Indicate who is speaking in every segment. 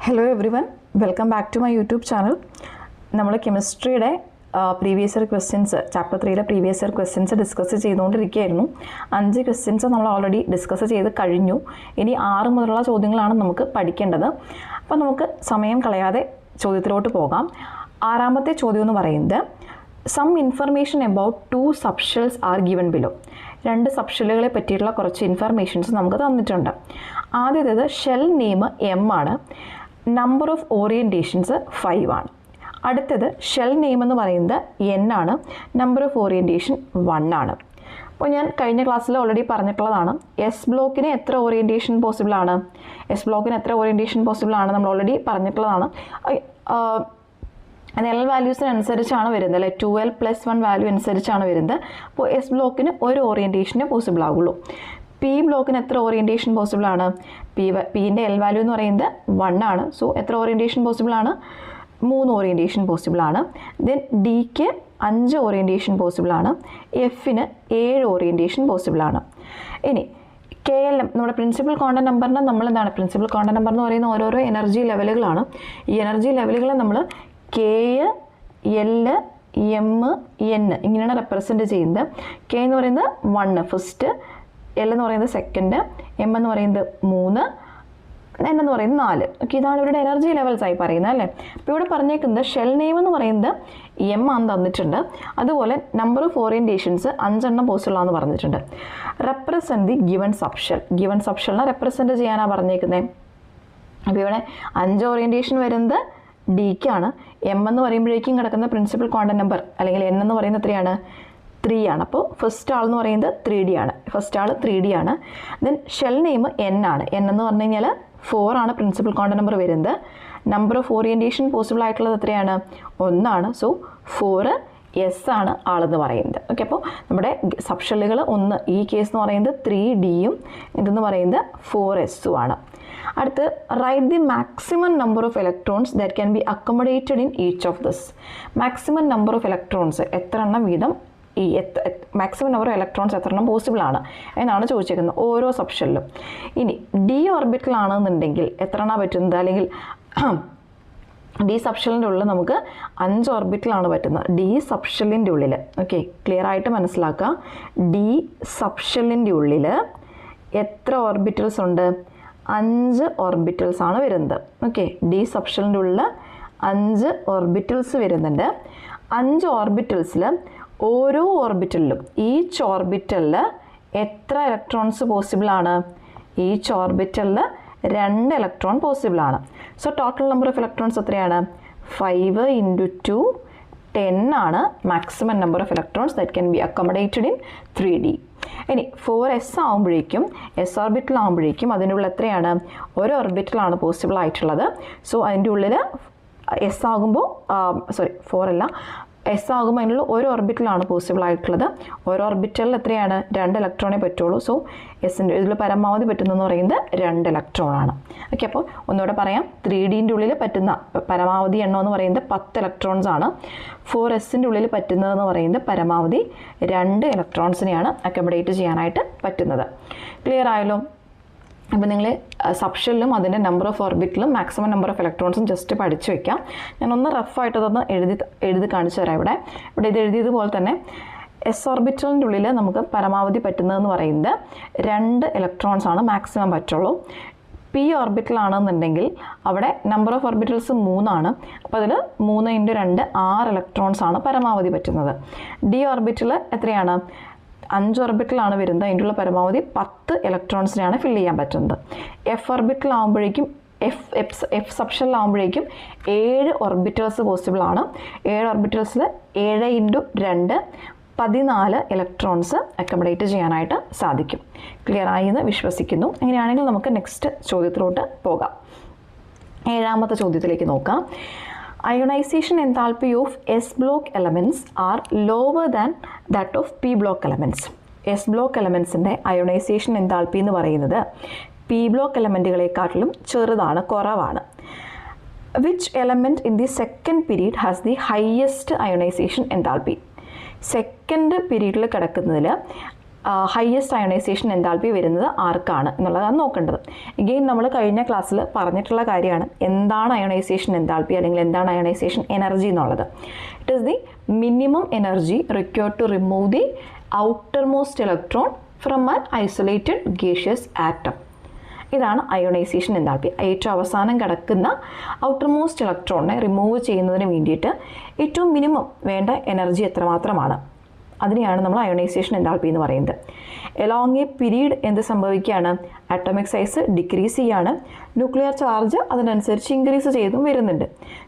Speaker 1: Hello everyone, welcome back to my YouTube channel. നമ്മൾ കെമിസ്ട്രിയുടെ previous year questions, chapter 3യിലെ previous year questions discuss ചെയ്തുകൊണ്ടിരിക്കുകയായിരുന്നു. 5 questions നമ്മൾ already discuss ചെയ്ത് കഴിഞ്ഞു. ഇനി 6 മുതലുള്ള ചോദ്യങ്ങളാണ് നമുക്ക് പഠിക്കേണ്ടത്. അപ്പോൾ നമുക്ക് സമയം കളയാതെ ചോദ്യത്തിലോട്ട് പോകാം. 6ാമത്തെ ചോദ്യം എന്ന് പറയുന്നത് some information about 2 subshells are given below. 2 സബ്ഷെല്ലുകളെ പറ്റിയിട്ടുള്ള കുറച്ച് ഇൻഫർമേഷൻസ് നമുക്ക് തന്നിട്ടുണ്ട്. ആദ്യത്തേത് ഷെൽ നെയിം എം ആണ്, നമ്പർ ഓഫ് ഓറിയൻറ്റേഷൻസ് 5 ആണ്. അടുത്തത് ഷെൽ നെയിം എന്ന് പറയുന്നത് എൻ ആണ്, നമ്പർ ഓഫ് ഓറിയൻറ്റേഷൻ 1 ആണ്. അപ്പോൾ ഞാൻ കഴിഞ്ഞ ക്ലാസ്സിൽ ഓൾറെഡി പറഞ്ഞിട്ടുള്ളതാണ്, എസ് ബ്ലോക്കിന് എത്ര ഓറിയൻറ്റേഷൻ പോസിബിൾ ആണ്, നമ്മൾ ഓൾറെഡി പറഞ്ഞിട്ടുള്ളതാണ്. എൽ വാല്യൂസിനനുസരിച്ചാണ് വരുന്നത് അല്ലേ, 2l + 1 വാല്യൂ അനുസരിച്ചാണ് വരുന്നത്. അപ്പോൾ എസ് ബ്ലോക്കിന് ഒരു ഓറിയൻറ്റേഷനെ പോസിബിൾ ആകുള്ളൂ. പി ബ്ലോക്കിന് എത്ര ഓറിയൻറ്റേഷൻ പോസിബിൾ ആണ്? പിൻ്റെ എൽ വാല്യൂ എന്ന് പറയുന്നത് 1 ആണ്. സോ എത്ര ഓറിയൻറ്റേഷൻ പോസിബിൾ ആണ്? 3 ഓറിയൻറ്റേഷൻ പോസിബിൾ ആണ്. ദെൻ ഡിക്ക് 5 ഓറിയൻറ്റേഷൻ പോസിബിൾ ആണ്. എഫിന് 7 ഓറിയൻറ്റേഷൻ പോസിബിൾ ആണ്. ഇനി KLM നമ്മുടെ പ്രിൻസിപ്പൽ ക്വാണ്ടം നമ്പറിന് നമ്മൾ എന്താണ്, പ്രിൻസിപ്പൽ ക്വാണ്ടം നമ്പർ എന്ന് പറയുന്ന ഓരോരോ എനർജി ലെവലുകളാണ്. ഈ എനർജി ലെവലുകളെ നമ്മൾ K, L, M, N ഇങ്ങനെയാണ് റെപ്രസെൻറ്റ് ചെയ്യുന്നത്. K എന്ന് പറയുന്നത് 1 ഫസ്റ്റ്, L എന്ന് പറയുന്നത് സെക്കൻഡ്, M എന്ന് പറയുന്നത് 3, N എന്ന് പറയുന്നത് 4. ഓക്കെ, ഇതാണ് ഇവരുടെ എനർജി ലെവൽസ് ആയി പറയുന്നത് അല്ലേ. അപ്പോൾ ഇവിടെ പറഞ്ഞേക്കുന്നത് ഷെൽ നെയിം എന്ന് പറയുന്നത് M ആണ് തന്നിട്ടുണ്ട്. അതുപോലെ നമ്പർ ഓഫ് ഓറിയൻറ്റേഷൻസ് 5 പോസിബിൾ ആണെന്ന് പറഞ്ഞിട്ടുണ്ട്. റെപ്രസെൻറ്റ് ദി ഗിവൺ സബ്ഷെലിനെ റെപ്രസെൻറ്റ് ചെയ്യാനാണ് പറഞ്ഞേക്കുന്നത്. അപ്പോൾ ഇവിടെ 5 ഓറിയൻറ്റേഷൻ വരുന്നത് ഡിക്കാണ്. എം എന്ന് പറയുമ്പോഴേക്കും കിടക്കുന്ന പ്രിൻസിപ്പൽ ക്വാണ്ടം നമ്പർ അല്ലെങ്കിൽ എൻ എന്ന് പറയുന്നത് എത്രയാണ്? 3 ആണ്. അപ്പോൾ ഫസ്റ്റ് ആൾ എന്ന് പറയുന്നത് 3D ആണ്. ദെൻ ഷെൽ നെയിം എൻ ആണ്. എൻ എന്ന് പറഞ്ഞു കഴിഞ്ഞാൽ 4 ആണ് പ്രിൻസിപ്പൽ ക്വാണ്ടം നമ്പർ വരുന്നത്. നമ്പർ ഓഫ് ഓറിയൻറ്റേഷൻ പോസിബിൾ ആയിട്ടുള്ളത് എത്രയാണ്? 1 ആണ്. സോ 4 എസ് ആണ് ആളെന്ന് പറയുന്നത്. ഓക്കെ, അപ്പോൾ നമ്മുടെ സബ്ഷെല്ലുകൾ 1, ഈ കേസ് എന്ന് പറയുന്നത് 3Dയും ഇതെന്ന് പറയുന്നത് 4S ആണ്. അടുത്ത് write the maximum number of electrons that can be accommodated in each of this. Maximum number of electrons എത്ര എണ്ണം വീതം, ഈ മാക്സിമം നമ്പർ ഓഫ് ഇലക്ട്രോൺസ് എത്ര എണ്ണം പോസിബിൾ ആണ് എന്നാണ് ചോദിച്ചേക്കുന്നത് ഓരോ സബ്ഷെല്ലും. ഇനി ഡി ഓർബിറ്റലാണെന്നുണ്ടെങ്കിൽ എത്ര എണ്ണം പറ്റുന്നത്, അല്ലെങ്കിൽ ഡി സബ്ഷെല്ലിൻ്റെ ഉള്ളിൽ നമുക്ക് 5 ഓർബിറ്റലാണ് പറ്റുന്നത്. ഡി സബ്ഷെല്ലിൻ്റെ ഉള്ളിൽ, ഓക്കെ, ക്ലിയർ ആയിട്ട് മനസ്സിലാക്കുക. ഡി സബ്ഷെല്ലിൻ്റെ ഉള്ളിൽ എത്ര ഓർബിറ്റൽസ് ഉണ്ട്? 5 ഓർബിറ്റൽസ് ആണ് വരുന്നത്. ഓക്കെ, ഡി സബ്ഷെല്ലിൻ്റെ ഉള്ളിൽ 5 ഓർബിറ്റൽസ് വരുന്നുണ്ട്. 5 ഓർബിറ്റൽസിൽ ഓരോ ഓർബിറ്റലിലും ഈച്ച് ഓർബിറ്റലിൽ എത്ര ഇലക്ട്രോൺസ് പോസിബിൾ ആണ്? ഈച്ച് ഓർബിറ്റലിൽ 2 ഇലക്ട്രോൺ പോസിബിൾ ആണ്. So total number of electrons എത്രയാണ്? 5 × 2 10 ആണ് maximum number of electrons that can be accommodated in 3D. ഇനി 4S ആകുമ്പോഴേക്കും, എസ് ഓർബിറ്റൽ ആകുമ്പോഴേക്കും അതിൻ്റെ ഉള്ളിൽ എത്രയാണ്? ഒരു ഓർബിറ്റലാണ് പോസിബിൾ ആയിട്ടുള്ളത്. സോ അതിൻ്റെ ഉള്ളിൽ എസ് ആകുമ്പോൾ 4 അല്ല, എസ് ആകുമ്പോൾ അതിനുള്ള ഒരു ഓർബിറ്റലാണ് പോസിബിൾ ആയിട്ടുള്ളത്. ഒരു ഓർബിറ്റലിൽ എത്രയാണ്? 2 ഇലക്ട്രോണേ പറ്റുള്ളൂ. സോ എസിൻ്റെ ഇതിൽ പരമാവധി പറ്റുന്നതെന്ന് പറയുന്നത് 2 ഇലക്ട്രോണാണ്. ഓക്കെ, അപ്പോൾ ഒന്നുകൂടെ പറയാം. 3Dൻ്റെ ഉള്ളിൽ പറ്റുന്ന പരമാവധി എണ്ണം എന്ന് പറയുന്നത് 10 ഇലക്ട്രോൺസ് ആണ്. 4Sൻ്റെ ഉള്ളിൽ പറ്റുന്നതെന്ന് പറയുന്നത് പരമാവധി 2 ഇലക്ട്രോൺസിനെയാണ് അക്കോമഡേറ്റ് ചെയ്യാനായിട്ട് പറ്റുന്നത്. ക്ലിയർ ആയല്ലോ? അപ്പോൾ നിങ്ങൾ സബ്ഷെല്ലും അതിൻ്റെ നമ്പർ ഓഫ് ഓർബിറ്റലും മാക്സിമം നമ്പർ ഓഫ് ഇലക്ട്രോൺസും ജസ്റ്റ് പഠിച്ചു വയ്ക്കാം. ഞാനൊന്ന് റഫായിട്ടതൊന്ന് എഴുതി കാണിച്ചു തരാം. ഇവിടെ ഇത് എഴുതിയതുപോലെ തന്നെ എസ് ഓർബിറ്റലിൻ്റെ ഉള്ളിൽ നമുക്ക് പരമാവധി പറ്റുന്നതെന്ന് പറയുന്നത് 2 ഇലക്ട്രോൺസ് ആണ് മാക്സിമം പറ്റുള്ളൂ. പി ഓർബിറ്റലാണെന്നുണ്ടെങ്കിൽ അവിടെ നമ്പർ ഓഫ് ഓർബിറ്റൽസ് 3 ആണ്. അപ്പോൾ അതിൽ 3 × 2 6 ഇലക്ട്രോൺസ് ആണ് പരമാവധി പറ്റുന്നത്. ഡി ഓർബിറ്റൽ എത്രയാണ്? 5 ഓർബിറ്റലാണ് വരുന്നത്. അതിൻ്റെ പരമാവധി 10 ഇലക്ട്രോൺസിനെയാണ് ഫില്ല് ചെയ്യാൻ പറ്റുന്നത്. എഫ് ഓർബിറ്റലാകുമ്പോഴേക്കും എഫ് സബ്ഷെല്ലാകുമ്പോഴേക്കും 7 ഓർബിറ്റൽസ് പോസിബിൾ ആണ്. 7 ഓർബിറ്റൽസിൽ 7 × 2 14 ഇലക്ട്രോൺസ് അക്കോമഡേറ്റ് ചെയ്യാനായിട്ട് സാധിക്കും. ക്ലിയർ ആയി എന്ന് വിശ്വസിക്കുന്നു. അങ്ങനെയാണെങ്കിൽ നമുക്ക് നെക്സ്റ്റ് ചോദ്യത്തിലോട്ട് പോകാം. 7ാമത്തെ ചോദ്യത്തിലേക്ക് നോക്കാം. Ionization enthalpy of S block elements are lower than that of P block elements. S block elementsൻ്റെ അയോണൈസേഷൻ എൻതാൽപ്പി എന്ന് പറയുന്നത് P block എലമെൻറ്റുകളെക്കാട്ടിലും ചെറുതാണ്, കുറവാണ്. Which element in the second period has the highest ionization enthalpy? Second പീരീഡിൽ കിടക്കുന്നതിൽ highest ionization enthalpy വരുന്നത് ആർക്കാണ് എന്നുള്ളതാണ് നോക്കേണ്ടത്. എഗെയിൻ നമ്മൾ കഴിഞ്ഞ ക്ലാസ്സിൽ പറഞ്ഞിട്ടുള്ള കാര്യമാണ് എന്താണ് അയണൈസേഷൻ എൻതാൽപ്പി അല്ലെങ്കിൽ എന്താണ് അയണൈസേഷൻ എനർജി എന്നുള്ളത്. It is the minimum energy required to remove the outermost electron from an isolated gaseous atom. ഇതാണ് അയോണൈസേഷൻ എൻതാൽപ്പി. ഏറ്റവും അവസാനം കിടക്കുന്ന ഔട്ടർമോസ്റ്റ് ഇലക്ട്രോണിനെ റിമൂവ് ചെയ്യുന്നതിന് വേണ്ടിയിട്ട് ഏറ്റവും മിനിമം വേണ്ട എനർജി എത്രമാത്രമാണ്, അതിനെയാണ് നമ്മൾ അയോണൈസേഷൻ എൻതാൽപ്പി എന്ന് പറയുന്നത്. എലോങ് എ പീരീഡ് എന്ത് സംഭവിക്കുകയാണ്, അറ്റോമിക് സൈസ് ഡിക്രീസ് ചെയ്യാണ്, ന്യൂക്ലിയർ ചാർജ് അതിനനുസരിച്ച് ഇൻക്രീസ് ചെയ്തും വരുന്നുണ്ട്.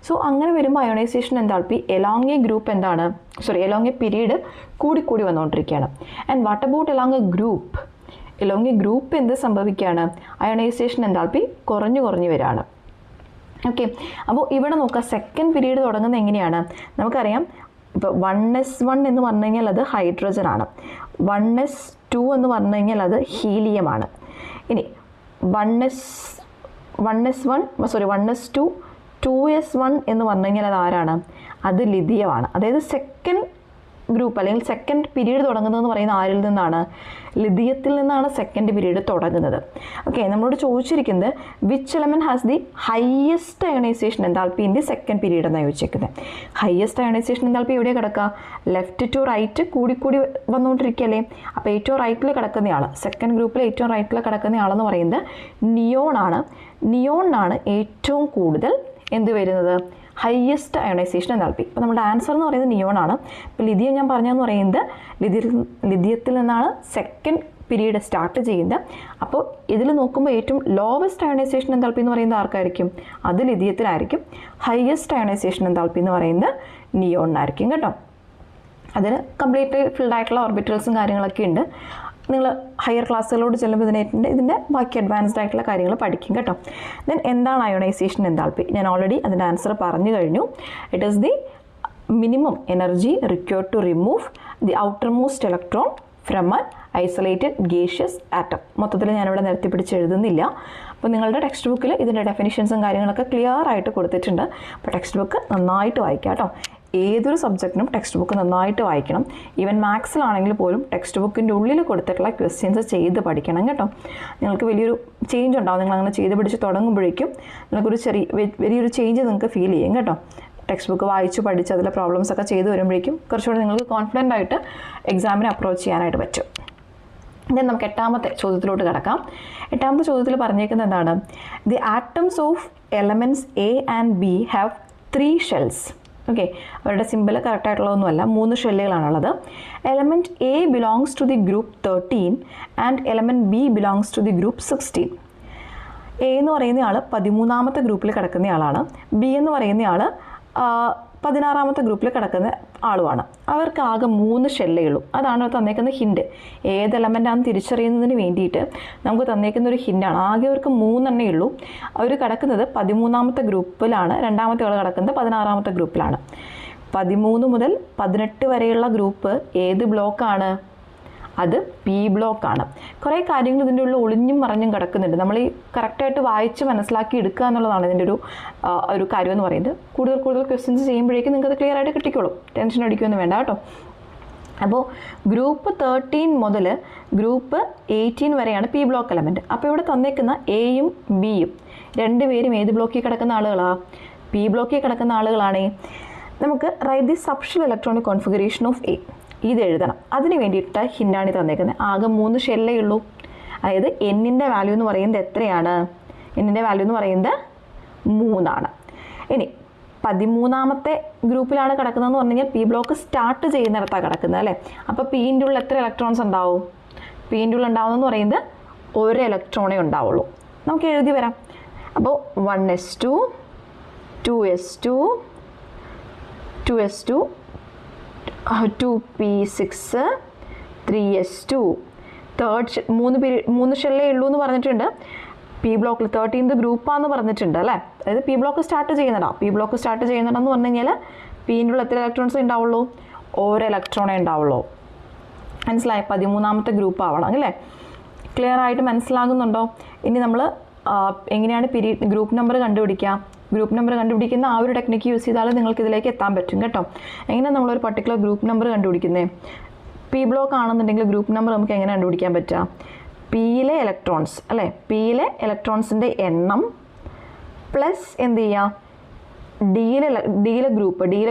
Speaker 1: സോ അങ്ങനെ വരുമ്പോൾ ionisation enthalpy along A group എന്താണ്, എലോങ് എ പീരീഡ് കൂടിക്കൂടി വന്നുകൊണ്ടിരിക്കുകയാണ്. And what about along A group, along A group എന്ത് സംഭവിക്കുകയാണ്, അയോണൈസേഷൻ എൻതാൽപ്പി കുറഞ്ഞു വരികയാണ്. ഓക്കെ, അപ്പോൾ ഇവിടെ നോക്കുക, സെക്കൻഡ് പീരീഡ് തുടങ്ങുന്നത് എങ്ങനെയാണ് നമുക്കറിയാം. ഇപ്പോൾ 1s1 എന്ന് പറഞ്ഞു കഴിഞ്ഞാൽ അത് ഹൈഡ്രജൻ ആണ്, 1s2 എന്ന് പറഞ്ഞു കഴിഞ്ഞാൽ അത് ഹീലിയമാണ്. ഇനി 1s2 2s1 എന്ന് പറഞ്ഞു കഴിഞ്ഞാൽ അത് ആരാണ്, അത് ലിഥിയമാണ്. അതായത് സെക്കൻഡ് ഗ്രൂപ്പ് അല്ലെങ്കിൽ സെക്കൻഡ് പീരീഡ് തുടങ്ങുന്നതെന്ന് പറയുന്നത് ആരിൽ നിന്നാണ്, ലിഥിയത്തിൽ നിന്നാണ് സെക്കൻഡ് പീരീഡ് തുടങ്ങുന്നത്. ഓക്കെ, നമ്മളോട് ചോദിച്ചിരിക്കുന്നത് which element has the highest ionization enthalpy in the second period എന്നാണ് ചോദിച്ചിരിക്കുന്നത്. ഹയസ്റ്റ് അയണൈസേഷൻ എൻതാൽപ്പി എവിടെ കിടക്കുക, ലെഫ്റ്റ് ടു റൈറ്റ് കൂടി വന്നുകൊണ്ടിരിക്കുകയല്ലേ. അപ്പോൾ ഏറ്റവും റൈറ്റിൽ കിടക്കുന്നയാൾ, സെക്കൻഡ് ഗ്രൂപ്പിൽ ഏറ്റവും റൈറ്റിൽ കിടക്കുന്നയാളെന്ന് പറയുന്നത് നിയോൺ ആണ്. നിയോണിനാണ് ഏറ്റവും കൂടുതൽ എന്ത് വരുന്നത്, ഹയസ്റ്റ് അയണൈസേഷൻ എൻതാൽപ്പി. അപ്പോൾ നമ്മുടെ ആൻസർ എന്ന് പറയുന്നത് നിയോൺ ആണ്. ഇപ്പോൾ ലിഥിയം ഞാൻ പറഞ്ഞതെന്ന് പറയുന്നത് ലിഥിയത്തിൽ നിന്നാണ് സെക്കൻഡ് പീരീഡ് സ്റ്റാർട്ട് ചെയ്യുന്നത്. അപ്പോൾ ഇതിൽ നോക്കുമ്പോൾ ഏറ്റവും ലോവസ്റ്റ് അയണൈസേഷൻ എൻതാൽപ്പി എന്ന് പറയുന്നത് ആർക്കായിരിക്കും, അത് ലിഥിയത്തിലായിരിക്കും. ഹയസ്റ്റ് അയണൈസേഷൻ എൻതാൽപ്പി എന്ന് പറയുന്നത് നിയോണിനായിരിക്കും കേട്ടോ. അതിന് കംപ്ലീറ്റ് ഫിൽഡ് ആയിട്ടുള്ള ഓർബിറ്റൽസും കാര്യങ്ങളൊക്കെ ഉണ്ട്. നിങ്ങൾ ഹയർ ക്ലാസ്സുകളോട് ചെല്ലുമ്പോൾ ഇതിൻ്റെ ബാക്കി അഡ്വാൻസ്ഡ് ആയിട്ടുള്ള കാര്യങ്ങൾ പഠിക്കും കേട്ടോ. ദെൻ എന്താണ് അയോണൈസേഷൻ എൻതാൽപ്പി, ഞാൻ ഓൾറെഡി അതിൻ്റെ ആൻസർ പറഞ്ഞു കഴിഞ്ഞു. It is the minimum energy required to remove the outermost electron from an isolated gaseous atom. മൊത്തത്തിൽ ഞാനിവിടെ നിരത്തി പിടിച്ച് എഴുതുന്നില്ല. അപ്പോൾ നിങ്ങളുടെ ടെക്സ്റ്റ് ബുക്കിൽ ഇതിൻ്റെ ഡെഫിനിഷൻസും കാര്യങ്ങളൊക്കെ ക്ലിയർ ആയിട്ട് കൊടുത്തിട്ടുണ്ട്. അപ്പോൾ ടെക്സ്റ്റ് ബുക്ക് നന്നായിട്ട് വായിക്കാം കേട്ടോ. ഏതൊരു സബ്ജക്റ്റിനും ടെക്സ്റ്റ് ബുക്ക് നന്നായിട്ട് വായിക്കണം. ഈവൻ മാത്സിലാണെങ്കിൽ പോലും ടെക്സ്റ്റ് ബുക്കിൻ്റെ ഉള്ളിൽ കൊടുത്തിട്ടുള്ള ക്വസ്റ്റ്യൻസ് ചെയ്ത് പഠിക്കണം കേട്ടോ. നിങ്ങൾക്ക് വലിയൊരു ചേഞ്ച് ഉണ്ടാവും. നിങ്ങളങ്ങനെ ചെയ്ത് പിടിച്ച് തുടങ്ങുമ്പോഴേക്കും നിങ്ങൾക്കൊരു വലിയൊരു ചേഞ്ച് നിങ്ങൾക്ക് ഫീൽ ചെയ്യും കേട്ടോ. ടെക്സ്റ്റ് ബുക്ക് വായിച്ച് പഠിച്ച് അതിലെ പ്രോബ്ലംസ് ഒക്കെ ചെയ്ത് വരുമ്പോഴേക്കും കുറച്ചുകൂടി നിങ്ങൾക്ക് കോൺഫിഡൻ്റ് ആയിട്ട് എക്സാമിനെ അപ്രോച്ച് ചെയ്യാനായിട്ട് പറ്റും. ദെൻ നമുക്ക് എട്ടാമത്തെ ചോദ്യത്തിലോട്ട് കിടക്കാം. എട്ടാമത്തെ ചോദ്യത്തിൽ പറഞ്ഞേക്കുന്നത് എന്താണ്, the atoms of elements A and B have 3 shells. Okay, അവരുടെ സിമ്പിൾ കറക്റ്റായിട്ടുള്ളതൊന്നുമല്ല, 3 ഷെല്ലുകളാണുള്ളത്. Element A belongs to the group 13 and element B belongs to the group 16. A എന്ന് പറയുന്ന ആൾ 13ാമത്തെ ഗ്രൂപ്പിൽ കിടക്കുന്ന ആളാണ്, ബി എന്ന് പറയുന്ന ആൾ 16ാമത്തെ ഗ്രൂപ്പിൽ കിടക്കുന്ന ആളുമാണ്. അവർക്ക് ആകെ 3 ഷെല്ലേ ഉള്ളൂ. അതാണ് തന്നേക്കുന്ന ഹിൻഡ്. ഏത് എലമെൻ്റാണെന്ന് തിരിച്ചറിയുന്നതിന് വേണ്ടിയിട്ട് നമുക്ക് തന്നേക്കുന്ന ഒരു ഹിൻഡാണ്. ആകെ അവർക്ക് 3 എണ്ണേ ഉള്ളൂ. അവർ കിടക്കുന്നത് 13ാമത്തെ ഗ്രൂപ്പിലാണ്, രണ്ടാമത്തെ ആൾ കിടക്കുന്നത് 16ാമത്തെ ഗ്രൂപ്പിലാണ്. 13 മുതൽ 18 വരെയുള്ള ഗ്രൂപ്പ് ഏത് ബ്ലോക്കാണ്, അത് പി ബ്ലോക്കാണ്. കുറേ കാര്യങ്ങൾ ഇതിൻ്റെ ഉള്ളിൽ ഒളിഞ്ഞും മറഞ്ഞും കിടക്കുന്നുണ്ട്. നമ്മൾ ഈ കറക്റ്റായിട്ട് വായിച്ച് മനസ്സിലാക്കി എടുക്കുക എന്നുള്ളതാണ് ഇതിൻ്റെ ഒരു കാര്യം എന്ന് പറയുന്നത്. കൂടുതൽ ക്വസ്റ്റ്യൻസ് ചെയ്യുമ്പോഴേക്കും നിങ്ങൾക്ക് അത് ക്ലിയർ ആയിട്ട് കിട്ടിക്കോളും. ടെൻഷൻ അടിക്കുകയൊന്നും വേണ്ട കേട്ടോ. അപ്പോൾ ഗ്രൂപ്പ് 13 മുതൽ ഗ്രൂപ്പ് 18 വരെയാണ് പി ബ്ലോക്ക് എലമെൻറ്റ്. അപ്പോൾ ഇവിടെ തന്നേക്കുന്ന എയും ബിയും രണ്ടുപേരും ഏത് ബ്ലോക്കിൽ കിടക്കുന്ന ആളുകളാണ്, പി ബ്ലോക്കിൽ കിടക്കുന്ന ആളുകളാണ്. നമുക്ക് write the subshell electronic configuration of A ഇത് എഴുതണം. അതിന് വേണ്ടിയിട്ട് ഹിൻഡാണ് തന്നേക്കുന്നത്. ആകെ 3 ഷെല്ലേ ഉള്ളൂ. അതായത് എന്നിൻ്റെ വാല്യൂ എന്ന് പറയുന്നത് എത്രയാണ്, എന്നിൻ്റെ വാല്യൂ എന്ന് പറയുന്നത് 3 ഇനി 13ാമത്തെ ഗ്രൂപ്പിലാണ് കിടക്കുന്നതെന്ന് പറഞ്ഞു കഴിഞ്ഞാൽ പി ബ്ലോക്ക് സ്റ്റാർട്ട് ചെയ്യുന്നിടത്താണ് കിടക്കുന്നത് അല്ലേ. അപ്പോൾ പിൻ്റെ ഉള്ളിൽ എത്ര ഇലക്ട്രോൺസ് ഉണ്ടാവും, പിൻ്റെ ഉള്ളിൽ ഉണ്ടാവുന്നതെന്ന് പറയുന്നത് 1 ഇലക്ട്രോണേ ഉണ്ടാവുള്ളൂ. നമുക്ക് എഴുതി വരാം. അപ്പോൾ 1s2 2s2 2s2 2p6 3s2 3 ഷെല്ലേ ഉള്ളൂ എന്ന് പറഞ്ഞിട്ടുണ്ട്. പി ബ്ലോക്കിൽ 13th ഗ്രൂപ്പാന്ന് പറഞ്ഞിട്ടുണ്ട് അല്ലേ. അതായത് പി ബ്ലോക്ക് സ്റ്റാർട്ട് ചെയ്യുന്നതാണ്. പി ബ്ലോക്ക് സ്റ്റാർട്ട് ചെയ്യുന്നതെന്ന് പറഞ്ഞു കഴിഞ്ഞാൽ പിൻ്റെ ഉള്ള എത്ര ഇലക്ട്രോൺസ് ഉണ്ടാവുള്ളൂ, 1 ഇലക്ട്രോണേ ഉണ്ടാവുള്ളൂ. മനസ്സിലായി? 13ാമത്തെ ഗ്രൂപ്പ് ആവണം അല്ലേ. ക്ലിയർ ആയിട്ട് മനസ്സിലാകുന്നുണ്ടോ? ഇനി നമ്മൾ എങ്ങനെയാണ് ഗ്രൂപ്പ് നമ്പർ കണ്ടുപിടിക്കുക? ഗ്രൂപ്പ് നമ്പർ കണ്ടുപിടിക്കുന്ന ആ ഒരു ടെക്നിക്ക് യൂസ് ചെയ്താൽ നിങ്ങൾക്ക് ഇതിലേക്ക് എത്താൻ പറ്റും കേട്ടോ. എങ്ങനെയാണ് നമ്മളൊരു പർട്ടിക്കുലർ ഗ്രൂപ്പ് നമ്പർ കണ്ടുപിടിക്കുന്നത്? പി ബ്ലോക്ക് ആണെന്നുണ്ടെങ്കിൽ ഗ്രൂപ്പ് നമ്പർ നമുക്ക് എങ്ങനെ കണ്ടുപിടിക്കാൻ പറ്റുക? പിയിലെ ഇലക്ട്രോൺസ് അല്ലേ, പിയിലെ ഇലക്ട്രോൺസിൻ്റെ എണ്ണം പ്ലസ് എന്ത് ചെയ്യുക, ഡിയിലെ ഗ്രൂപ്പ്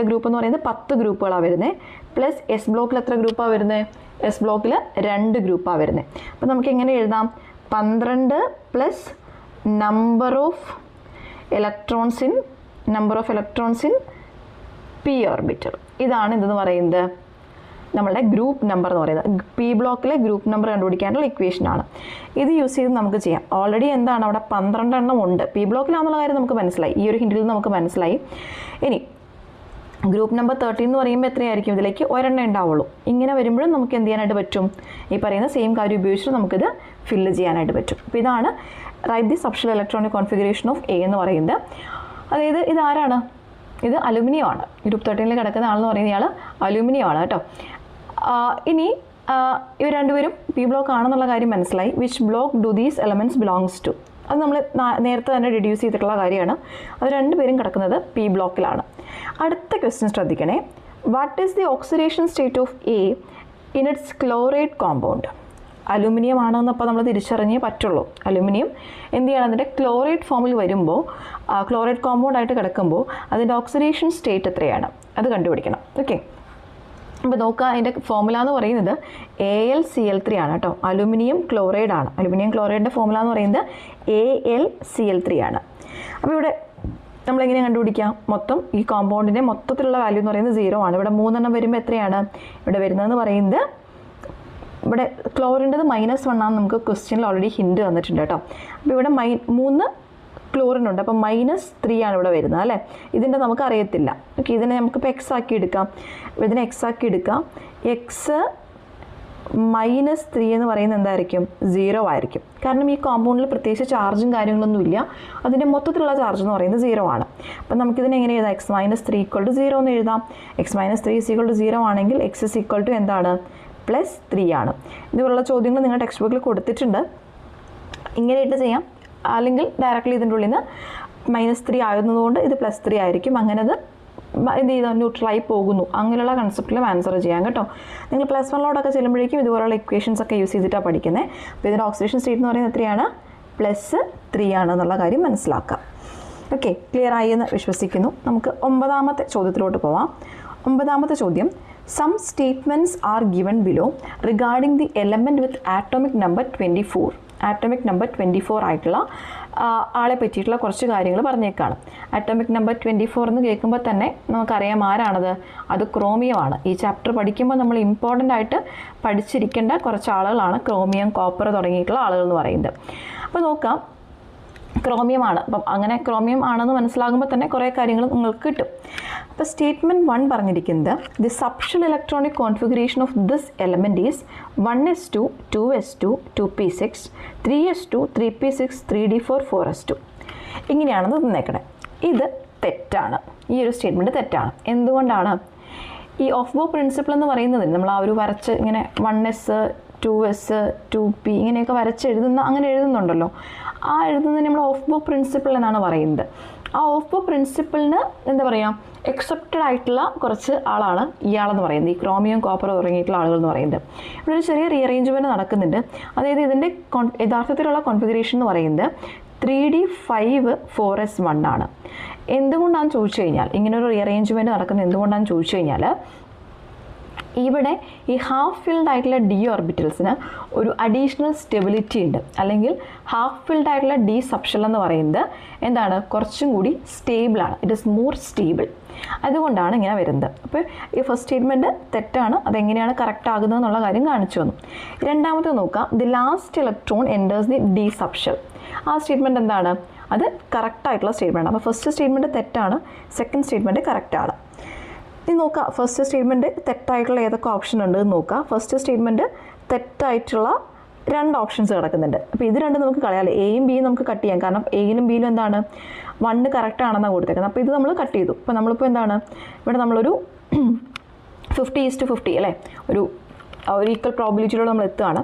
Speaker 1: എന്ന് പറയുന്നത് 10 ഗ്രൂപ്പുകളാണ് വരുന്നത്, പ്ലസ് എസ് ബ്ലോക്കിൽ എത്ര ഗ്രൂപ്പാണ് വരുന്നത്? എസ് ബ്ലോക്കിൽ 2 ഗ്രൂപ്പാണ് വരുന്നത്. അപ്പോൾ നമുക്ക് എങ്ങനെ എഴുതാം? 12 plus number of electrons in P orbital. ഇതാണ് എന്തെന്ന് പറയുന്നത്? നമ്മളുടെ ഗ്രൂപ്പ് നമ്പർ എന്ന് പറയുന്നത്. പി ബ്ലോക്കിലെ ഗ്രൂപ്പ് നമ്പർ കണ്ടുപിടിക്കാനുള്ള ഇക്വേഷനാണ്. ഇത് യൂസ് ചെയ്ത് നമുക്ക് ചെയ്യാം. ഓൾറെഡി എന്താണ് അവിടെ 12 എണ്ണം ഉണ്ട് പി ബ്ലോക്കിലാണെന്നുള്ള കാര്യം നമുക്ക് മനസ്സിലായി, ഈ ഒരു ഹിൻറ്റിൽ നിന്ന് നമുക്ക് മനസ്സിലായി. ഇനി ഗ്രൂപ്പ് നമ്പർ 13 എന്ന് പറയുമ്പോൾ എത്രയായിരിക്കും? ഇതിലേക്ക് ഒരെണ്ണം ഉണ്ടാവുള്ളൂ. ഇങ്ങനെ വരുമ്പോഴും നമുക്ക് എന്ത് ചെയ്യാനായിട്ട് പറ്റും? ഈ പറയുന്ന സെയിം കാര്യം ഉപയോഗിച്ചിട്ട് നമുക്കിത് ഫില്ല് ചെയ്യാനായിട്ട് പറ്റും. അപ്പോൾ ഇതാണ് write the subshell electronic configuration of A എന്ന് പറയുന്നത്. അതായത് ഇതാരാണ്? ഇത് അലുമിനിയം ആണ്. ഗ്രൂപ്പ് 13 കിടക്കുന്ന ആളെന്ന് പറയുന്ന ഇയാൾ അലുമിനിയം ആണ് കേട്ടോ. ഇനി ഇവർ രണ്ടുപേരും പി ബ്ലോക്ക് ആണെന്നുള്ള കാര്യം മനസ്സിലായി. Which block do these elements belongs to? അത് നമ്മൾ നേരത്തെ തന്നെ ഡിഡ്യൂസ് ചെയ്തിട്ടുള്ള കാര്യമാണ്. അത് രണ്ടുപേരും കിടക്കുന്നത് പി ബ്ലോക്കിലാണ്. അടുത്ത ക്വസ്റ്റ്യൻ ശ്രദ്ധിക്കണേ. What is the oxidation state of A in its chloride compound? Aluminium ആണെന്ന് അപ്പോൾ നമ്മൾ തിരിച്ചറിഞ്ഞേ പറ്റുള്ളൂ. അലുമിനിയം എന്ത് ചെയ്യണം? അതിൻ്റെ ക്ലോറൈഡ് ഫോമിൽ വരുമ്പോൾ, ക്ലോറൈഡ് കോമ്പൗണ്ട് ആയിട്ട് കിടക്കുമ്പോൾ അതിൻ്റെ ഓക്സിഡേഷൻ സ്റ്റേറ്റ് എത്രയാണ് അത് കണ്ടുപിടിക്കണം. ഓക്കെ, അപ്പോൾ നോക്കുക, അതിൻ്റെ ഫോമുല എന്ന് പറയുന്നത് AlCl3 ആണ് കേട്ടോ. അലുമിനിയം ക്ലോറൈഡ് ആണ്. അലുമിനിയം ക്ലോറൈഡിൻ്റെ ഫോമുല എന്ന് പറയുന്നത് AlCl3 ആണ്. അപ്പോൾ ഇവിടെ നമ്മളെങ്ങനെ കണ്ടുപിടിക്കാം? മൊത്തം ഈ കോമ്പൗണ്ടിൻ്റെ മൊത്തത്തിലുള്ള വാല്യൂ എന്ന് പറയുന്നത് 0 ആണ്. ഇവിടെ 3 എണ്ണം വരുമ്പോൾ എത്രയാണ് ഇവിടെ വരുന്നതെന്ന് പറയുന്നത്? ഇവിടെ ക്ലോറിൻ്റെത് -1 ആണെന്ന് നമുക്ക് ക്വസ്റ്റ്യനിൽ ഓൾറെഡി ഹിൻറ്റ് തന്നിട്ടുണ്ട് കേട്ടോ. അപ്പോൾ ഇവിടെ 3 ക്ലോറിൻ ഉണ്ട്, അപ്പോൾ -3 ആണ് ഇവിടെ വരുന്നത് അല്ലേ. ഇതിൻ്റെ നമുക്ക് അറിയത്തില്ല. ഓക്കെ, ഇതിനെ നമുക്കിപ്പോൾ എക്സ് ആക്കി എടുക്കാം. ഇതിനെ എക്സ് ആക്കി എടുക്കാം. എക്സ് -3 എന്ന് പറയുന്നത് എന്തായിരിക്കും? 0 ആയിരിക്കും. കാരണം ഈ കോമ്പൗണ്ടിൽ പ്രത്യേകിച്ച് ചാർജും കാര്യങ്ങളൊന്നുമില്ല. അതിൻ്റെ മൊത്തത്തിലുള്ള ചാർജ് എന്ന് പറയുന്നത് 0 ആണ്. അപ്പം നമുക്കിതിനെ എങ്ങനെ എഴുതാം? x - 3 = 0 എന്ന് എഴുതാം. x - 3 = 0 ആണെങ്കിൽ x = എന്താണ്? +3 ആണ്. ഇതുപോലുള്ള ചോദ്യങ്ങൾ നിങ്ങളുടെ ടെക്സ്റ്റ് ബുക്കിൽ കൊടുത്തിട്ടുണ്ട്. ഇങ്ങനെ ഇട്ട് ചെയ്യാം, അല്ലെങ്കിൽ ഡയറക്റ്റ്ലി ഇതിൻ്റെ ഉള്ളിൽ നിന്ന് -3 ആയതുകൊണ്ട് ഇത് +3 ആയിരിക്കും. അങ്ങനെ അത് എന്ത് ചെയ്താൽ ന്യൂട്രലായി പോകുന്നു. അങ്ങനെയുള്ള കൺസെപ്റ്റിലും ആൻസർ ചെയ്യാം കേട്ടോ. നിങ്ങൾ +1 ചെല്ലുമ്പോഴേക്കും ഇതുപോലുള്ള ഇക്വേഷൻസ് ഒക്കെ യൂസ് ചെയ്തിട്ടാണ് പഠിക്കുന്നത്. അപ്പോൾ ഇതിൻ്റെ ഓക്സിഡേഷൻ സ്റ്റേറ്റ് എന്ന് പറയുന്നത് എത്രയാണ്? +3 ആണെന്നുള്ള കാര്യം മനസ്സിലാക്കാം. ഓക്കെ, ക്ലിയർ ആയി എന്ന് വിശ്വസിക്കുന്നു. നമുക്ക് 9ാമത്തെ ചോദ്യത്തിലോട്ട് പോവാം. 9ാമത്തെ ചോദ്യം, some statements are given below regarding the element with atomic number 24. Atomic number 24 ആയിട്ടുള്ള ആളെ പറ്റിയിട്ടുള്ള കുറച്ച് കാര്യങ്ങൾ പറഞ്ഞേക്കാണ്. ആറ്റോമിക് നമ്പർ 24 എന്ന് കേൾക്കുമ്പോൾ തന്നെ നമുക്കറിയാം ആരാണത്? അത് ക്രോമിയമാണ്. ഈ ചാപ്റ്റർ പഠിക്കുമ്പോൾ നമ്മൾ ഇമ്പോർട്ടൻ്റ് ആയിട്ട് പഠിച്ചിരിക്കേണ്ട കുറച്ച് ആളുകളാണ് ക്രോമിയം, കോപ്പർ തുടങ്ങിയിട്ടുള്ള ആളുകൾ എന്ന് പറയുന്നത്. അപ്പോൾ നോക്കാം, ക്രോമിയമാണ്. അപ്പം അങ്ങനെ ക്രോമിയം ആണെന്ന് മനസ്സിലാകുമ്പോൾ തന്നെ കുറേ കാര്യങ്ങൾ നിങ്ങൾക്ക് കിട്ടും. അപ്പോൾ സ്റ്റേറ്റ്മെൻറ്റ് 1 പറഞ്ഞിരിക്കുന്നത് the subshell electronic configuration of this element is 1s2 2s2 2p6 3s2 3p6 3d4 4s2. ഇങ്ങനെയാണെന്ന് തന്നേക്കണേ. ഇത് തെറ്റാണ്. ഈ ഒരു സ്റ്റേറ്റ്മെൻറ്റ് തെറ്റാണ്. എന്തുകൊണ്ടാണ്? ഈ ഓഫ് ബോ പ്രിൻസിപ്പിൾ എന്ന് പറയുന്നതിന് നമ്മൾ ആ ഒരു വരച്ച് ഇങ്ങനെ 1s 2s 2p ഇങ്ങനെയൊക്കെ വരച്ച് അങ്ങനെ എഴുതുന്നുണ്ടല്ലോ. ആ എഴുതുന്നതിന് നമ്മൾ ഓഫ് ബോ പ്രിൻസിപ്പിൾ എന്നാണ് പറയുന്നത്. ആ ഓഫ് ബോ പ്രിൻസിപ്പിളിന് എന്താ പറയുക, എക്സെപ്റ്റഡ് ആയിട്ടുള്ള കുറച്ച് ആളാണ് ഇയാളെന്ന് പറയുന്നത്, ഈ ക്രോമിയം, കോപ്പർ തുടങ്ങിയിട്ടുള്ള ആളുകൾ എന്ന് പറയുന്നത്. ഇവിടെ ഒരു ചെറിയ റീഅറേഞ്ച്മെൻറ്റ് നടക്കുന്നുണ്ട്. അതായത് ഇതിൻ്റെ യഥാർത്ഥത്തിലുള്ള കോൺഫിഗറേഷൻ എന്ന് പറയുന്നത് 3d5 4s1 ആണ്. എന്തുകൊണ്ടാണെന്ന് ചോദിച്ചു കഴിഞ്ഞാൽ, ഇങ്ങനൊരു റീഅറേഞ്ച്മെൻറ്റ് നടക്കുന്നത് എന്തുകൊണ്ടാണെന്ന് ചോദിച്ചു കഴിഞ്ഞാൽ, ഇവിടെ ഈ ഹാഫ് ഫിൽഡ് ആയിട്ടുള്ള ഡി ഓർബിറ്റൽസിന് ഒരു അഡീഷണൽ സ്റ്റെബിലിറ്റി ഉണ്ട്. അല്ലെങ്കിൽ ഹാഫ് ഫിൽഡ് ആയിട്ടുള്ള ഡി സബ്ഷൽ എന്ന് പറയുന്നത് എന്താണ്? കുറച്ചും കൂടി സ്റ്റേബിളാണ്. It is more stable. അതുകൊണ്ടാണ് ഇങ്ങനെ വരുന്നത്. അപ്പോൾ ഈ ഫസ്റ്റ് സ്റ്റേറ്റ്മെൻറ്റ് തെറ്റാണ്. അതെങ്ങനെയാണ് കറക്റ്റ് ആകുന്നത് എന്നുള്ള കാര്യം കാണിച്ചു തന്നു. രണ്ടാമത്തെ നോക്കാം, the last electron enters the D subshell. ആ സ്റ്റേറ്റ്മെൻറ്റ് എന്താണ്? അത് കറക്റ്റായിട്ടുള്ള സ്റ്റേറ്റ്മെൻറ്റാണ്. അപ്പോൾ ഫസ്റ്റ് സ്റ്റേറ്റ്മെൻറ്റ് തെറ്റാണ്, സെക്കൻഡ് സ്റ്റേറ്റ്മെൻറ്റ് കറക്റ്റാണ്. ഇനി നോക്കുക, ഫസ്റ്റ് സ്റ്റേറ്റ്മെൻറ്റ് തെറ്റായിട്ടുള്ള ഏതൊക്കെ ഓപ്ഷൻ ഉണ്ട് എന്ന് നോക്കുക. ഫസ്റ്റ് സ്റ്റേറ്റ്മെൻറ്റ് തെറ്റായിട്ടുള്ള 2 ഓപ്ഷൻസ് കിടക്കുന്നുണ്ട്. അപ്പോൾ ഇത് രണ്ടും നമുക്ക് കളയാമല്ലോ. എയും ബിയും നമുക്ക് കട്ട് ചെയ്യാം. കാരണം എയിലും ബിയിലും എന്താണ് 1 കറക്റ്റ് ആണെന്നാണ് കൊടുത്തേക്കുന്നത്. അപ്പോൾ ഇത് നമ്മൾ കട്ട് ചെയ്തു. അപ്പോൾ നമ്മളിപ്പോൾ എന്താണ് ഇവിടെ നമ്മളൊരു 50:50 അല്ലേ, ഒരു ഈക്വൽ പ്രോബിലിറ്റിയിലൂടെ നമ്മൾ എത്തുകയാണ്.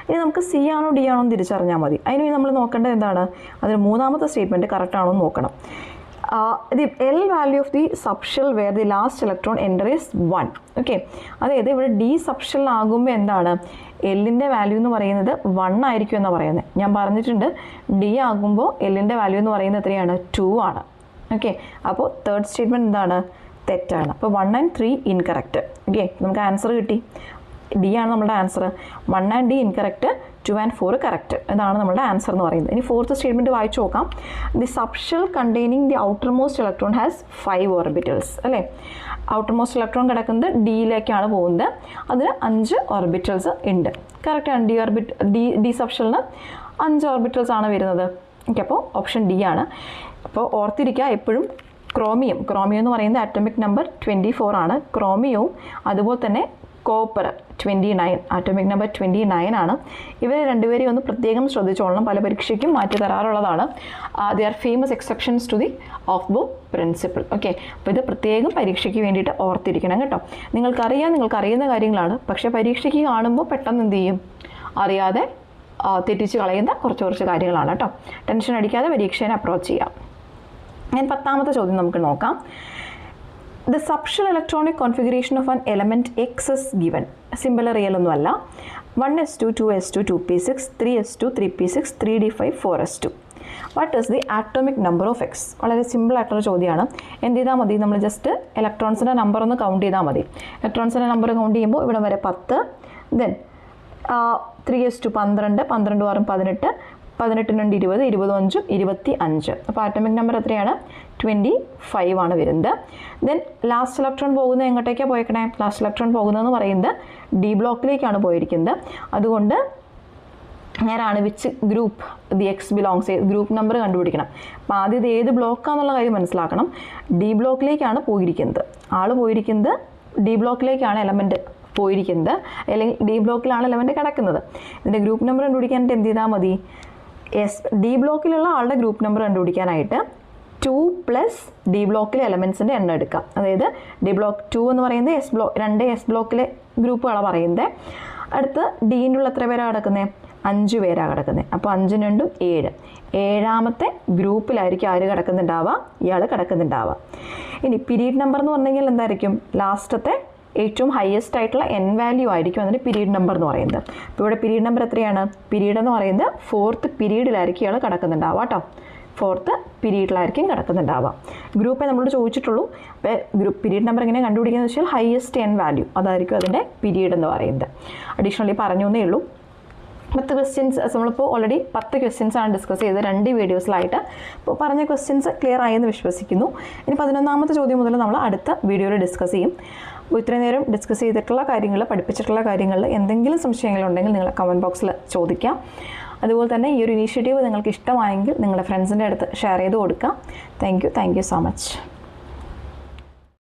Speaker 1: ഇനി നമുക്ക് സി ആണോ ഡി ആണോ എന്ന് തിരിച്ചറിഞ്ഞാൽ മതി. അതിന് നമ്മൾ നോക്കേണ്ടത് എന്താണ്? അതിന് 3ാമത്തെ സ്റ്റേറ്റ്മെൻറ്റ് കറക്റ്റ് ആണോ എന്ന് നോക്കണം. the L value of the subshell where the last electron enter is 1. Okay, അതായത് ഇവിടെ ഡി സബ്ഷെൽ ആകുമ്പോൾ എന്താണ്, എല്ലിൻ്റെ വാല്യൂ എന്ന് പറയുന്നത് 1 ആയിരിക്കും എന്നാണ് പറയുന്നത്. ഞാൻ പറഞ്ഞിട്ടുണ്ട് ഡി ആകുമ്പോൾ എല്ലിൻ്റെ വാല്യൂ എന്ന് പറയുന്നത് എത്രയാണ്, 2 ആണ്. ഓക്കെ, അപ്പോൾ തേർഡ് സ്റ്റേറ്റ്മെൻറ്റ് എന്താണ്, തെറ്റാണ്. അപ്പോൾ 1 and 3 ഇൻകറക്റ്റ്. ഓക്കെ, നമുക്ക് ആൻസർ കിട്ടി. ഡി ആണ് നമ്മുടെ answer. 1 and D incorrect, 2 and 4 correct. ഇതാണ് നമ്മുടെ ആൻസർ എന്ന് പറയുന്നത്. ഇനി ഫോർത്ത് സ്റ്റേറ്റ്മെൻറ്റ് വായിച്ചു നോക്കാം. The subshell containing the outer most electron has 5 orbitals. അല്ലേ, ഔട്ടർ മോസ്റ്റ് ഇലക്ട്രോൺ കിടക്കുന്നത് ഡിയിലേക്കാണ് പോകുന്നത്. അതിന് 5 ഓർബിറ്റൽസ് ഉണ്ട്. കറക്റ്റാണ്. ഡി സബ്ഷെലിന് 5 ഓർബിറ്റൽസ് ആണ് വരുന്നത്. ഓക്കെ, അപ്പോൾ ഓപ്ഷൻ ഡി ആണ്. അപ്പോൾ ഓർത്തിരിക്കുക എപ്പോഴും ക്രോമിയം എന്ന് പറയുന്നത് ആറ്റോമിക് നമ്പർ 24 ആണ്. ക്രോമിയവും അതുപോലെ തന്നെ കോപ്പർ 29, ആറ്റോമിക് നമ്പർ 29 ആണ്. ഇവർ രണ്ടുപേരെയും ഒന്ന് പ്രത്യേകം ശ്രദ്ധിച്ചോളണം, പല പരീക്ഷയ്ക്കും മാറ്റി തരാറുള്ളതാണ്. They are famous exceptions to the aufbau principle. Okay, അപ്പോൾ ഇത് പ്രത്യേകം പരീക്ഷയ്ക്ക് വേണ്ടിയിട്ട് ഓർത്തിരിക്കണം നിങ്ങൾക്ക് അറിയുന്ന കാര്യങ്ങളാണ്. പക്ഷേ പരീക്ഷയ്ക്ക് കാണുമ്പോൾ പെട്ടെന്ന് എന്ത് ചെയ്യും, അറിയാതെ തെറ്റിച്ച് കളയുന്ന കുറച്ച് കാര്യങ്ങളാണ് കേട്ടോ. ടെൻഷൻ അടിക്കാതെ പരീക്ഷയെ അപ്രോച്ച് ചെയ്യാം. ഞാൻ 10ാമത്തെ ചോദ്യം നമുക്ക് നോക്കാം. The subshell electronic configuration of an element X is given. Symbol real ഒന്നുമല്ല. 1s2, 2s2, 2p6, 3s2, 3p6, 3d5, 4s2. What is the atomic number of X? വളരെ സിമ്പിൾ ആയിട്ടുള്ള ചോദ്യമാണ്. എന്ത് ചെയ്താൽ മതി, നമ്മൾ ജസ്റ്റ് ഇലക്ട്രോൺസിൻ്റെ നമ്പർ ഒന്ന് കൗണ്ട് ചെയ്താൽ മതി. ഇലക്ട്രോൺസിൻ്റെ നമ്പർ കൗണ്ട് ചെയ്യുമ്പോൾ ഇവിടെ വരെ 10, ദെൻ 3s2 12, 12 6 18, 18 2 20, 20 5 25. അപ്പോൾ ആറ്റോമിക് നമ്പർ എത്രയാണ്, 25 ആണ് വരുന്നത്. ദെൻ ലാസ്റ്റ് ഇലക്ട്രോൺ പോകുന്നത് എങ്ങോട്ടേക്കാണ് പോയേക്കണേ, ലാസ്റ്റ് ഇലക്ട്രോൺ പോകുന്നതെന്ന് പറയുന്നത് ഡി ബ്ലോക്കിലേക്കാണ് പോയിരിക്കുന്നത്. അതുകൊണ്ട് നേരാണ് which group the X belongs, group number കണ്ടുപിടിക്കണം. അപ്പോൾ ആദ്യം ഇത് ഏത് ബ്ലോക്കാന്നുള്ള കാര്യം മനസ്സിലാക്കണം. ഡി ബ്ലോക്കിലേക്കാണ് പോയിരിക്കുന്നത്, പോയിരിക്കുന്നത് ഡി ബ്ലോക്കിലേക്കാണ് എലമെൻറ്റ് പോയിരിക്കുന്നത്, അല്ലെങ്കിൽ ഡി ബ്ലോക്കിലാണ് എലമെൻറ്റ് കിടക്കുന്നത്. ഇതിൻ്റെ ഗ്രൂപ്പ് നമ്പർ കണ്ടുപിടിക്കാനായിട്ട് എന്ത് ചെയ്താൽ മതി, ഡി ബ്ലോക്കിലുള്ള ആളുടെ ഗ്രൂപ്പ് നമ്പർ കണ്ടുപിടിക്കാനായിട്ട് 2 പ്ലസ് ഡി ബ്ലോക്കിലെ എലമെൻസിൻ്റെ എണ്ണം എടുക്കാം. അതായത് ഡി ബ്ലോക്ക് 2 എന്ന് പറയുന്നത് രണ്ട് എസ് ബ്ലോക്കിലെ ഗ്രൂപ്പുകളാണ് പറയുന്നത്. അടുത്ത് ഡീൻ്റെ ഉള്ള എത്ര പേരാണ് കിടക്കുന്നത്, 5 പേരാണ് കിടക്കുന്നത്. അപ്പോൾ 5 2 7, 7ാമത്തെ ഗ്രൂപ്പിലായിരിക്കും ആര് കിടക്കുന്നുണ്ടാവുക, ഇയാൾ കിടക്കുന്നുണ്ടാവുക. ഇനി പീരീഡ് നമ്പർ എന്ന് പറഞ്ഞെങ്കിൽ എന്തായിരിക്കും, ലാസ്റ്റത്തെ ഏറ്റവും ഹയസ്റ്റ് ആയിട്ടുള്ള എൻ വാല്യൂ ആയിരിക്കും അതിന് പീരീഡ് നമ്പർ എന്ന് പറയുന്നത്. അപ്പോൾ ഇവിടെ പീരീഡ് നമ്പർ എത്രയാണ്, പീരീഡ് എന്ന് പറയുന്നത് 4th പീരീഡിലായിരിക്കും ഇയാൾ കിടക്കുന്നുണ്ടാവുക കേട്ടോ. 4th പീരീഡിലായിരിക്കും കിടക്കുന്നുണ്ടാവുക. ഗ്രൂപ്പേ നമ്മളോട് ചോദിച്ചിട്ടുള്ളൂ. അപ്പോൾ പീരീഡ് നമ്പർ എങ്ങനെ കണ്ടുപിടിക്കുന്നത് വെച്ചാൽ ഹയസ്റ്റ് എൻ വാല്യൂ അതായിരിക്കും അതിൻ്റെ പീരീഡ് എന്ന് പറയുന്നത്. അഡീഷണലി പറഞ്ഞു എന്നേ ഉള്ളൂ. 10 ക്വസ്റ്റ്യൻസ് നമ്മളിപ്പോൾ ഓൾറെഡി 10 ക്വസ്റ്റ്യൻസ് ആണ് ഡിസ്കസ് ചെയ്തത് 2 വീഡിയോസിലായിട്ട്. അപ്പോൾ പറഞ്ഞ ക്വസ്റ്റ്യൻസ് ക്ലിയർ ആയെന്ന് വിശ്വസിക്കുന്നു. ഇനി 11ാമത്തെ ചോദ്യം മുതൽ നമ്മൾ അടുത്ത വീഡിയോയിൽ ഡിസ്കസ് ചെയ്യും. അപ്പോൾ ഇത്രയും നേരം ഡിസ്കസ് ചെയ്തിട്ടുള്ള കാര്യങ്ങൾ, പഠിപ്പിച്ചിട്ടുള്ള കാര്യങ്ങളിൽ എന്തെങ്കിലും സംശയങ്ങളുണ്ടെങ്കിൽ നിങ്ങൾ കമൻറ്റ് ബോക്സിൽ ചോദിക്കാം. അതുപോലെ തന്നെ ഈ ഒരു ഇനീഷ്യേറ്റീവ് നിങ്ങൾക്ക് ഇഷ്ടമായെങ്കിൽ നിങ്ങളുടെ ഫ്രണ്ട്സിൻ്റെ അടുത്ത് ഷെയർ ചെയ്ത് കൊടുക്കാം. Thank you so much.